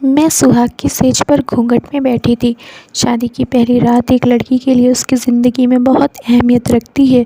मैं सुहाग की सेज पर घूंघट में बैठी थी। शादी की पहली रात एक लड़की के लिए उसकी ज़िंदगी में बहुत अहमियत रखती है।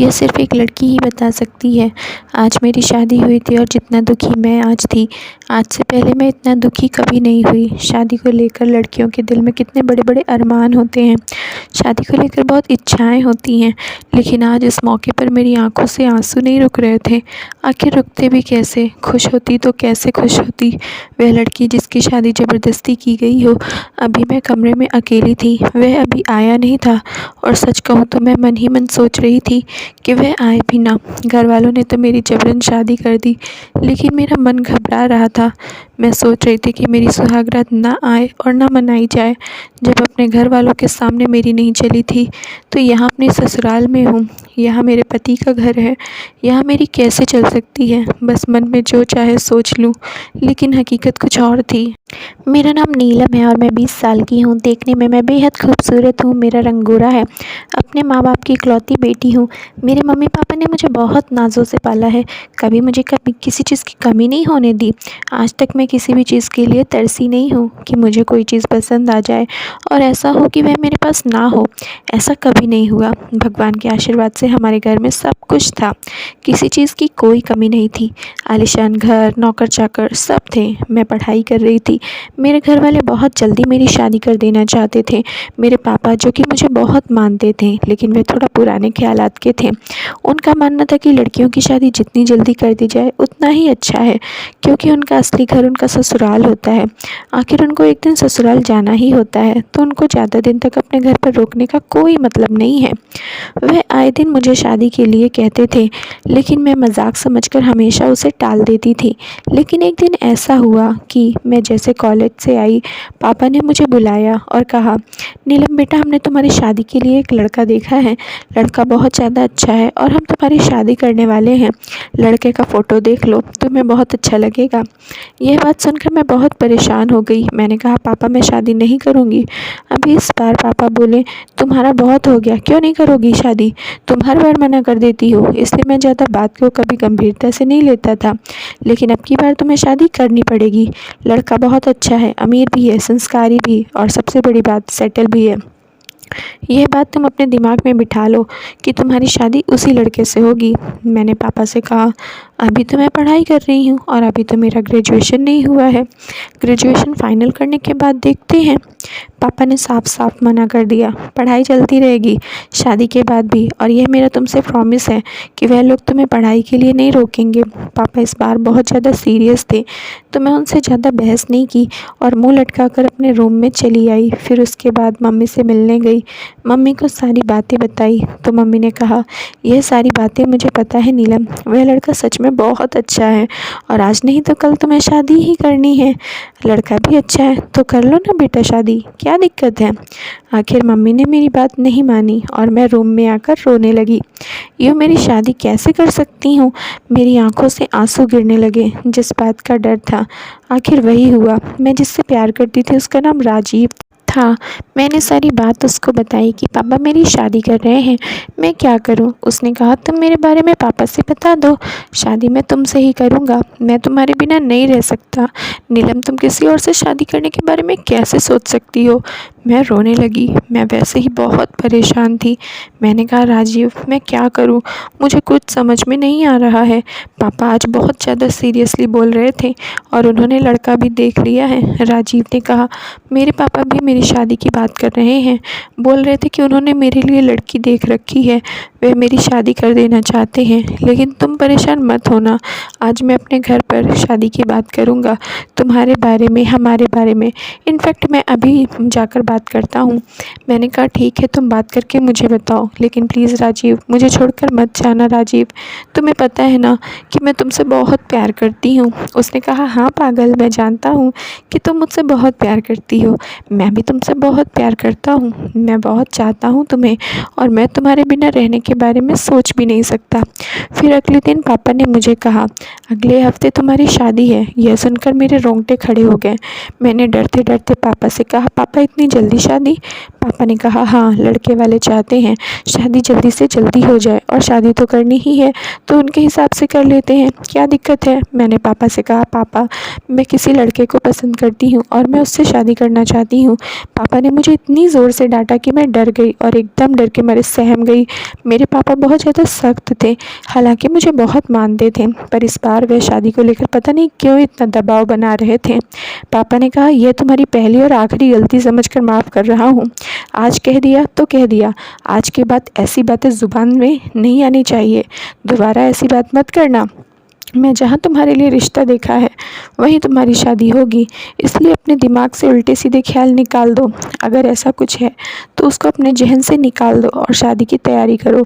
यह सिर्फ़ एक लड़की ही बता सकती है। आज मेरी शादी हुई थी और जितना दुखी मैं आज थी, आज से पहले मैं इतना दुखी कभी नहीं हुई। शादी को लेकर लड़कियों के दिल में कितने बड़े-बड़े अरमान होते हैं। शादी को लेकर बहुत इच्छाएँ होती हैं, लेकिन आज इस मौके पर मेरी आँखों से आँसू नहीं रुक रहे थे। आखिर रुकते भी कैसे? खुश होती तो कैसे खुश होती? वह लड़की जिसकी शादी ज़बरदस्ती की गई हो। अभी मैं कमरे में अकेली थी, वह अभी आया नहीं था और सच कहूँ तो मैं मन ही मन सोच रही थी कि वह आए भी ना। घर वालों ने तो मेरी ज़बरन शादी कर दी, लेकिन मेरा मन घबरा रहा था। मैं सोच रही थी कि मेरी सुहागरात ना आए और ना मनाई जाए। जब अपने घर वालों के सामने मेरी नहीं चली थी, तो यहाँ अपने ससुराल में हूँ, यहाँ मेरे पति का घर है, यहाँ मेरी कैसे चल सकती है? बस मन में जो चाहे सोच लूँ, लेकिन हकीकत कुछ और थी। मेरा नाम नीलम है और मैं 20 साल की हूँ। देखने में मैं बेहद खूबसूरत हूँ। मेरा रंग गोरा है। अपने माँ बाप की इकलौती बेटी हूँ। मेरे मम्मी पापा ने मुझे बहुत नाज़ों से पाला है। कभी मुझे कभी किसी चीज़ की कमी नहीं होने दी। आज तक मैं किसी भी चीज़ के लिए तरसी नहीं हूँ कि मुझे कोई चीज़ पसंद आ जाए और ऐसा हो कि वह मेरे पास ना हो। ऐसा कभी नहीं हुआ। भगवान के आशीर्वाद से हमारे घर में सब कुछ था। किसी चीज़ की कोई कमी नहीं थी। आलीशान घर, नौकर चाकर सब थे। मैं पढ़ाई कर रही थी। मेरे घर वाले बहुत जल्दी मेरी शादी कर देना चाहते थे। मेरे पापा, जो कि मुझे बहुत मानते थे, लेकिन वे थोड़ा पुराने ख़यालात के थे। उनका मानना था कि लड़कियों की शादी जितनी जल्दी कर दी जाए उतना ही अच्छा है, क्योंकि उनका असली घर उनका ससुराल होता है। आखिर उनको एक दिन ससुराल जाना ही होता है, तो उनको ज़्यादा दिन तक अपने घर पर रोकने का कोई मतलब नहीं है। वह आए दिन मुझे शादी के लिए कहते थे, लेकिन मैं मजाक समझकर हमेशा उसे टाल देती थी। लेकिन एक दिन ऐसा हुआ कि मैं जैसे कॉलेज से आई, पापा ने मुझे बुलाया और कहा, नीलम बेटा, हमने तुम्हारी शादी के लिए एक लड़का देखा है। लड़का बहुत ज़्यादा अच्छा है और हम तुम्हारी शादी करने वाले हैं। लड़के का फ़ोटो देख लो, तुम्हें बहुत अच्छा लगेगा। यह बात सुनकर मैं बहुत परेशान हो गई। मैंने कहा, पापा मैं शादी नहीं करूँगी। अभी इस बार पापा बोले, तुम्हारा बहुत हो गया, क्यों नहीं करोगी शादी? तुम हर बार मना कर देती हो। इसलिए मैं ज़्यादा बात को कभी गंभीरता से नहीं लेता था, लेकिन अब की बार तुम्हें शादी करनी पड़ेगी। लड़का बहुत अच्छा है, अमीर भी है, संस्कारी भी, और सबसे बड़ी बात सेटल भी है। यह बात तुम अपने दिमाग में बिठा लो कि तुम्हारी शादी उसी लड़के से होगी। मैंने पापा से कहा, अभी तो मैं पढ़ाई कर रही हूँ और अभी तो मेरा ग्रेजुएशन नहीं हुआ है। ग्रेजुएशन फाइनल करने के बाद देखते हैं। पापा ने साफ साफ मना कर दिया, पढ़ाई चलती रहेगी शादी के बाद भी, और यह मेरा तुमसे प्रॉमिस है कि वह लोग तुम्हें पढ़ाई के लिए नहीं रोकेंगे। पापा इस बार बहुत ज़्यादा सीरियस थे, तो मैं उनसे ज़्यादा बहस नहीं की और मुंह लटका कर अपने रूम में चली आई। फिर उसके बाद मम्मी से मिलने गई। मम्मी को सारी बातें बताई तो मम्मी ने कहा, यह सारी बातें मुझे पता है नीलम, वह लड़का सच में बहुत अच्छा है और आज नहीं तो कल तुम्हें शादी ही करनी है। लड़का भी अच्छा है तो कर लो ना बेटा शादी, क्या दिक्कत है? आखिर मम्मी ने मेरी बात नहीं मानी और मैं रूम में आकर रोने लगी। यूँ मेरी शादी कैसे कर सकती हूँ? मेरी आंखों से आंसू गिरने लगे। जिस बात का डर था, आखिर वही हुआ। मैं जिससे प्यार करती थी उसका नाम राजीव था। मैंने सारी बात उसको बताई कि पापा मेरी शादी कर रहे हैं, मैं क्या करूं? उसने कहा, तुम मेरे बारे में पापा से बता दो, शादी मैं तुमसे ही करूंगा, मैं तुम्हारे बिना नहीं रह सकता। नीलम, तुम किसी और से शादी करने के बारे में कैसे सोच सकती हो? मैं रोने लगी। मैं वैसे ही बहुत परेशान थी। मैंने कहा, राजीव मैं क्या करूं? मुझे कुछ समझ में नहीं आ रहा है। पापा आज बहुत ज़्यादा सीरियसली बोल रहे थे और उन्होंने लड़का भी देख लिया है। राजीव ने कहा, मेरे पापा भी मेरी शादी की बात कर रहे हैं। बोल रहे थे कि उन्होंने मेरे लिए लड़की देख रखी है, वे मेरी शादी कर देना चाहते हैं। लेकिन तुम परेशान मत होना, आज मैं अपने घर पर शादी की बात करूँगा, तुम्हारे बारे में, हमारे बारे में। इनफैक्ट मैं अभी जाकर बात करता हूँ। मैंने कहा, ठीक है, तुम बात करके मुझे बताओ, लेकिन प्लीज़ राजीव मुझे छोड़कर मत जाना। राजीव, तुम्हें पता है ना कि मैं तुमसे बहुत प्यार करती हूँ। उसने कहा, हाँ पागल, मैं जानता हूँ कि तुम मुझसे बहुत प्यार करती हो। मैं भी तुमसे बहुत प्यार करता हूँ, मैं बहुत चाहता हूँ तुम्हें, और मैं तुम्हारे बिना रहने के बारे में सोच भी नहीं सकता। फिर अगले दिन पापा ने मुझे कहा, अगले हफ्ते तुम्हारी शादी है। यह सुनकर मेरे रोंगटे खड़े हो गए। मैंने डरते डरते पापा से कहा, पापा इतनी जल्दी शादी? पापा ने कहा, हाँ, लड़के वाले चाहते हैं शादी जल्दी से जल्दी हो जाए, और शादी तो करनी ही है तो उनके हिसाब से कर लेते हैं, क्या दिक्कत है? मैंने पापा से कहा, पापा मैं किसी लड़के को पसंद करती हूँ और मैं उससे शादी करना चाहती हूँ। पापा ने मुझे इतनी ज़ोर से डांटा कि मैं डर गई और एकदम डर के मारे सहम गई। मेरे पापा बहुत ज़्यादा सख्त थे, हालांकि मुझे बहुत मानते थे, पर इस बार वे शादी को लेकर पता नहीं क्यों इतना दबाव बना रहे थे। पापा ने कहा, यह तुम्हारी पहली और आखिरी गलती समझकर माफ़ कर रहा हूँ। आज कह दिया तो कह दिया, आज के बाद ऐसी बातें ज़ुबान में नहीं आनी चाहिए। दोबारा ऐसी बात मत करना। मैं जहाँ तुम्हारे लिए रिश्ता देखा है वहीं तुम्हारी शादी होगी, इसलिए अपने दिमाग से उल्टे सीधे ख्याल निकाल दो। अगर ऐसा कुछ है तो उसको अपने जहन से निकाल दो और शादी की तैयारी करो।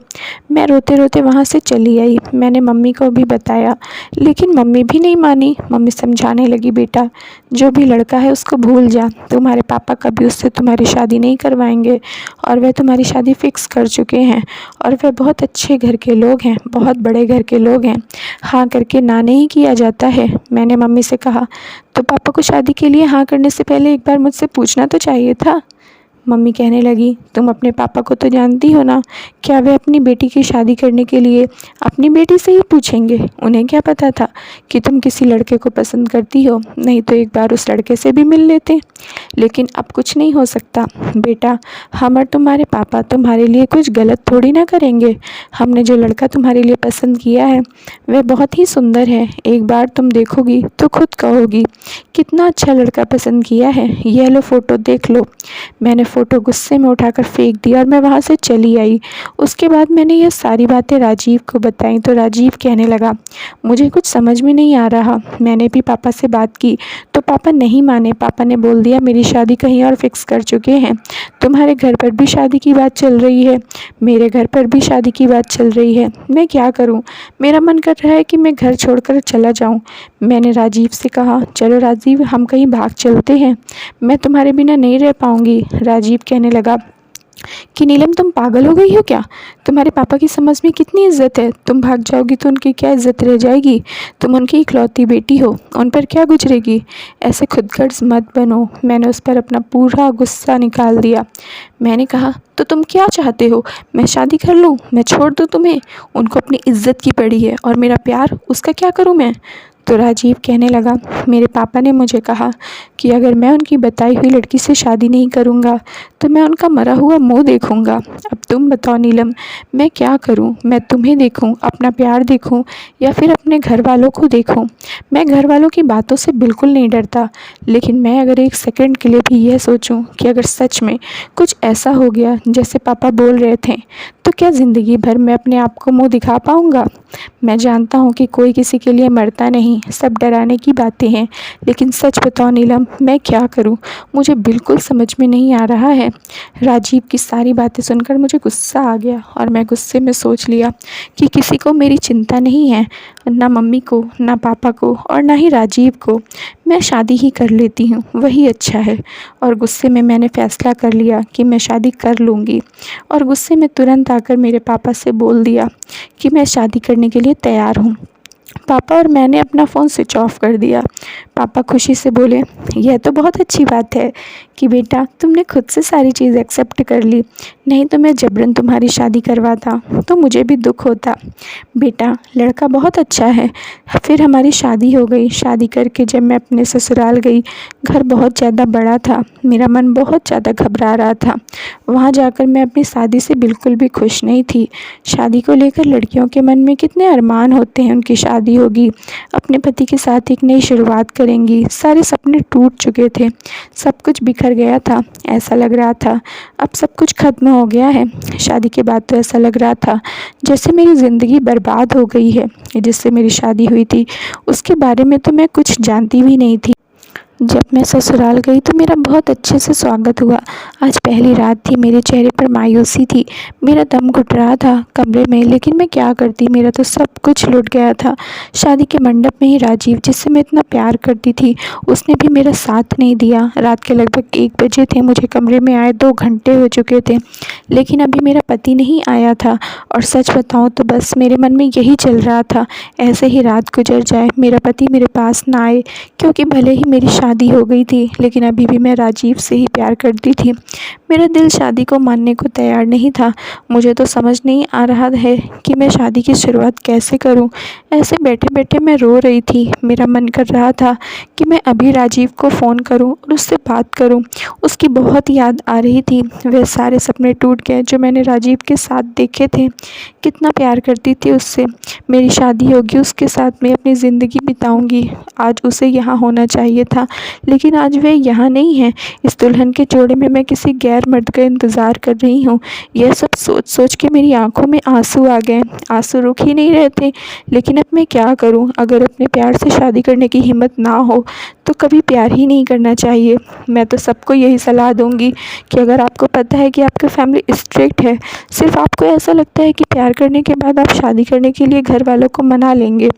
मैं रोते रोते वहाँ से चली आई। मैंने मम्मी को भी बताया, लेकिन मम्मी भी नहीं मानी। मम्मी समझाने लगी, बेटा जो भी लड़का है उसको भूल जा, तुम्हारे पापा कभी उससे तुम्हारी शादी नहीं करवाएंगे, और वह तुम्हारी शादी फिक्स कर चुके हैं, और वह बहुत अच्छे घर के लोग हैं, बहुत बड़े घर के लोग हैं, हाँ करके ना नहीं किया जाता है। मैंने मम्मी से कहा, तो पापा को शादी के लिए हाँ करने से पहले एक बार मुझसे पूछना तो चाहिए था। मम्मी कहने लगी, तुम अपने पापा को तो जानती हो ना, क्या वे अपनी बेटी की शादी करने के लिए अपनी बेटी से ही पूछेंगे? उन्हें क्या पता था कि तुम किसी लड़के को पसंद करती हो? नहीं तो एक बार उस लड़के से भी मिल लेते। लेकिन अब कुछ नहीं हो सकता बेटा, हम और तुम्हारे पापा तुम्हारे लिए कुछ गलत थोड़ी ना करेंगे। हमने जो लड़का तुम्हारे लिए पसंद किया है वह बहुत ही सुंदर है, एक बार तुम देखोगी तो खुद कहोगी कितना अच्छा लड़का पसंद किया है। यह लो फ़ोटो देख लो। मैंने फ़ोटो गुस्से में उठाकर फेंक दिया और मैं वहाँ से चली आई। उसके बाद मैंने यह सारी बातें राजीव को बताई तो राजीव कहने लगा, मुझे कुछ समझ में नहीं आ रहा। मैंने भी पापा से बात की तो पापा नहीं माने। पापा ने बोल दिया, मेरी शादी कहीं और फिक्स कर चुके हैं। तुम्हारे घर पर भी शादी की बात चल रही है, मेरे घर पर भी शादी की बात चल रही है। मैं क्या करूं? मेरा मन कर रहा है कि मैं घर छोड़कर चला जाऊं। मैंने राजीव से कहा, चलो राजीव हम कहीं भाग चलते हैं, मैं तुम्हारे बिना नहीं रह पाऊंगी। राजीव कहने लगा कि नीलम तुम पागल हो गई हो क्या? तुम्हारे पापा की समझ में कितनी इज्जत है, तुम भाग जाओगी तो उनकी क्या इज्जत रह जाएगी? तुम उनकी इकलौती बेटी हो, उन पर क्या गुजरेगी? ऐसे खुदगर्ज मत बनो। मैंने उस पर अपना पूरा गुस्सा निकाल दिया। मैंने कहा, तो तुम क्या चाहते हो? मैं शादी कर लूँ, मैं छोड़ दूँ तुम्हें? उनको अपनी इज्जत की पड़ी है, और मेरा प्यार उसका क्या करूँ मैं? तो राजीव कहने लगा, मेरे पापा ने मुझे कहा कि अगर मैं उनकी बताई हुई लड़की से शादी नहीं करूँगा तो मैं उनका मरा हुआ मुंह देखूँगा। अब तुम बताओ नीलम, मैं क्या करूँ? मैं तुम्हें देखूँ, अपना प्यार देखूँ, या फिर अपने घर वालों को देखूँ? मैं घर वालों की बातों से बिल्कुल नहीं डरता, लेकिन मैं अगर एक सेकंड के लिए भी यह सोचूं कि अगर सच में कुछ ऐसा हो गया जैसे पापा बोल रहे थे, तो क्या ज़िंदगी भर मैं अपने आप को मुँह दिखा पाऊँगा? मैं जानता हूँ कि कोई किसी के लिए मरता नहीं, सब डराने की बातें हैं, लेकिन सच बताओ नीलम, मैं क्या करूँ? मुझे बिल्कुल समझ में नहीं आ रहा है। राजीव की सारी बातें सुनकर मुझे गुस्सा आ गया, और मैं गुस्से में सोच लिया कि किसी को मेरी चिंता नहीं है, ना मम्मी को, ना पापा को, और ना ही राजीव को। मैं शादी ही कर लेती हूँ, वही अच्छा है। और गुस्से में मैंने फ़ैसला कर लिया कि मैं शादी कर लूँगी, और गुस्से में तुरंत आकर मेरे पापा से बोल दिया कि मैं शादी करने के लिए तैयार हूँ। पापा और मैंने अपना फ़ोन स्विच ऑफ कर दिया। पापा खुशी से बोले, यह तो बहुत अच्छी बात है कि बेटा तुमने खुद से सारी चीज़ एक्सेप्ट कर ली, नहीं तो मैं जबरन तुम्हारी शादी करवाता तो मुझे भी दुख होता। बेटा लड़का बहुत अच्छा है। फिर हमारी शादी हो गई। शादी करके जब मैं अपने ससुराल गई, घर बहुत ज़्यादा बड़ा था, मेरा मन बहुत ज़्यादा घबरा रहा था। वहाँ जाकर मैं अपनी शादी से बिल्कुल भी खुश नहीं थी। शादी को लेकर लड़कियों के मन में कितने अरमान होते हैं, उनकी शादी होगी, अपने पति के साथ एक नई शुरुआत करेंगी। सारे सपने टूट चुके थे, सब कुछ बिखर गया था। ऐसा लग रहा था अब सब कुछ खत्म हो गया है। शादी के बाद तो ऐसा लग रहा था जैसे मेरी ज़िंदगी बर्बाद हो गई है। जिससे मेरी शादी हुई थी उसके बारे में तो मैं कुछ जानती भी नहीं थी। जब मैं ससुराल गई तो मेरा बहुत अच्छे से स्वागत हुआ। आज पहली रात थी, मेरे चेहरे पर मायूसी थी, मेरा दम घुट रहा था कमरे में, लेकिन मैं क्या करती, मेरा तो सब कुछ लुट गया था। शादी के मंडप में ही राजीव, जिससे मैं इतना प्यार करती थी, उसने भी मेरा साथ नहीं दिया। रात के लगभग 1 बजे थे, मुझे कमरे में आए 2 घंटे हो चुके थे, लेकिन अभी मेरा पति नहीं आया था। और सच बताऊँ तो बस मेरे मन में यही चल रहा था, ऐसे ही रात गुजर जाए, मेरा पति मेरे पास ना आए, क्योंकि भले ही मेरी शादी हो गई थी, लेकिन अभी भी मैं राजीव से ही प्यार करती थी। मेरा दिल शादी को मानने को तैयार नहीं था। मुझे तो समझ नहीं आ रहा है कि मैं शादी की शुरुआत कैसे करूं। ऐसे बैठे बैठे मैं रो रही थी। मेरा मन कर रहा था कि मैं अभी राजीव को फ़ोन करूं और उससे बात करूं। उसकी बहुत याद आ रही थी। वह सारे सपने टूट गए जो मैंने राजीव के साथ देखे थे। कितना प्यार करती थी उससे। मेरी शादी होगी उसके साथ, मैं अपनी ज़िंदगी बिताऊंगी। आज उसे यहाँ होना चाहिए था, लेकिन आज वह यहाँ नहीं है। इस दुल्हन के जोड़े में मैं किसी गैर मर्द का इंतज़ार कर रही हूँ। यह सब सोच सोच के मेरी आंखों में आंसू आ गए। आंसू रुक ही नहीं रहे थे, लेकिन अब मैं क्या करूँ। अगर अपने प्यार से शादी करने की हिम्मत ना हो तो कभी प्यार ही नहीं करना चाहिए। मैं तो सबको यही सलाह दूंगी कि अगर आपको पता है कि आपकी फैमिली स्ट्रिक्ट है, सिर्फ आपको ऐसा लगता है कि प्यार करने के बाद आप शादी करने के लिए घर वालों को मना लेंगे,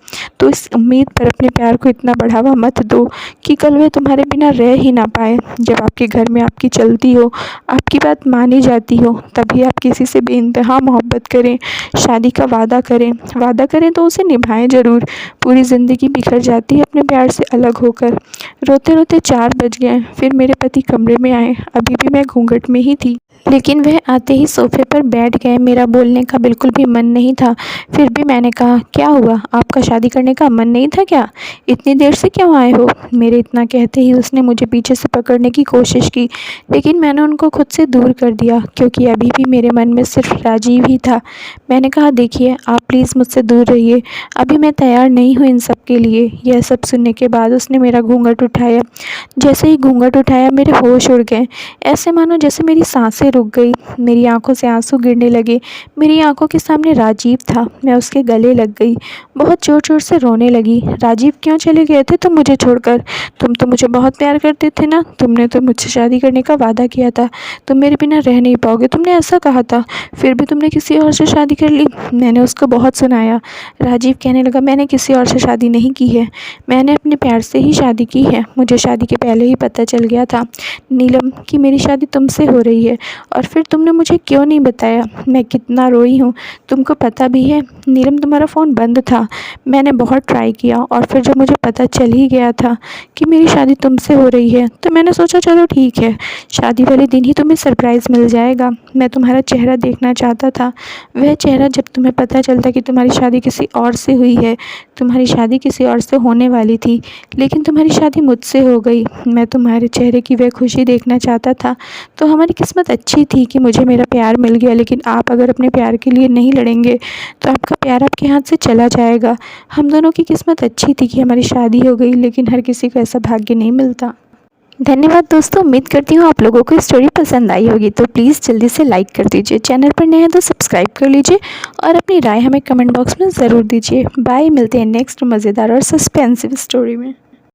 तो इस उम्मीद पर अपने प्यार को इतना बढ़ावा मत दो कि कल वे तुम्हारे बिना रह ही ना पाए। जब आपके घर में आपकी चलती हो, आपकी बात मानी जाती हो, तभी आप किसी से बेइंतहा मोहब्बत करें, शादी का वादा करें। वादा करें तो उसे निभाएं ज़रूर। पूरी ज़िंदगी बिखर जाती है अपने प्यार से अलग होकर। रोते रोते 4 बज गए। फिर मेरे पति कमरे में आए। अभी भी मैं घूंघट में ही थी, लेकिन वह आते ही सोफे पर बैठ गए। मेरा बोलने का बिल्कुल भी मन नहीं था। फिर भी मैंने कहा, क्या हुआ, आपका शादी करने का मन नहीं था क्या? इतनी देर से क्यों आए हो? मेरे इतना कहते ही उसने मुझे पीछे से पकड़ने की कोशिश की, लेकिन मैंने उनको खुद से दूर कर दिया, क्योंकि अभी भी मेरे मन में सिर्फ राजीव ही था। मैंने कहा, देखिए आप प्लीज़ मुझसे दूर रहिए, अभी मैं तैयार नहीं हूँ इन सब के लिए। यह सब सुनने के बाद उसने मेरा घूंघट उठाया। जैसे ही घूंघट उठाया मेरे होश उड़ गए। ऐसे मानो जैसे मेरी सांसें रुक गई। मेरी आंखों से आंसू गिरने लगे। मेरी आंखों के सामने राजीव था। मैं उसके गले लग गई, बहुत ज़ोर ज़ोर से रोने लगी। राजीव, क्यों चले गए थे तुम मुझे छोड़कर? तुम तो मुझे बहुत प्यार करते थे ना। तुमने तो मुझसे शादी करने का वादा किया था। तुम मेरे बिना रह नहीं पाओगे, तुमने ऐसा कहा था। फिर भी तुमने किसी और से शादी कर ली। मैंने उसको बहुत सुनाया। राजीव कहने लगा, मैंने किसी और से शादी नहीं की है, मैंने अपने प्यार से ही शादी की है। मुझे शादी के पहले ही पता चल गया था नीलम कि मेरी शादी तुमसे हो रही है, और फिर तुमने मुझे क्यों नहीं बताया? मैं कितना रोई हूँ, तुमको पता भी है। नीलम, तुम्हारा फ़ोन बंद था, मैंने बहुत ट्राई किया, और फिर जब मुझे पता चल ही गया था कि मेरी शादी तुमसे हो रही है, तो मैंने सोचा चलो ठीक है, शादी वाले दिन ही तुम्हें सरप्राइज़ मिल जाएगा। मैं तुम्हारा चेहरा देखना चाहता था, वह चेहरा जब तुम्हें पता चलता कि तुम्हारी शादी किसी और से हुई है। तुम्हारी शादी किसी और से होने वाली थी, लेकिन तुम्हारी शादी मुझसे हो गई। मैं तुम्हारे चेहरे की वह खुशी देखना चाहता था। तो हमारी किस्मत अच्छी थी कि मुझे मेरा प्यार मिल गया, लेकिन आप अगर अपने प्यार के लिए नहीं लड़ेंगे तो आपका प्यार आपके हाथ से चला जाएगा। हम दोनों की किस्मत अच्छी थी कि हमारी शादी हो गई, लेकिन हर किसी को ऐसा भाग्य नहीं मिलता। धन्यवाद दोस्तों, उम्मीद करती हूँ आप लोगों को स्टोरी पसंद आई होगी। तो प्लीज़ जल्दी से लाइक कर दीजिए, चैनल पर नए हैं तो सब्सक्राइब कर लीजिए, और अपनी राय हमें कमेंट बॉक्स में ज़रूर दीजिए। बाय, मिलते हैं नेक्स्ट मज़ेदार और सस्पेंसिव स्टोरी में।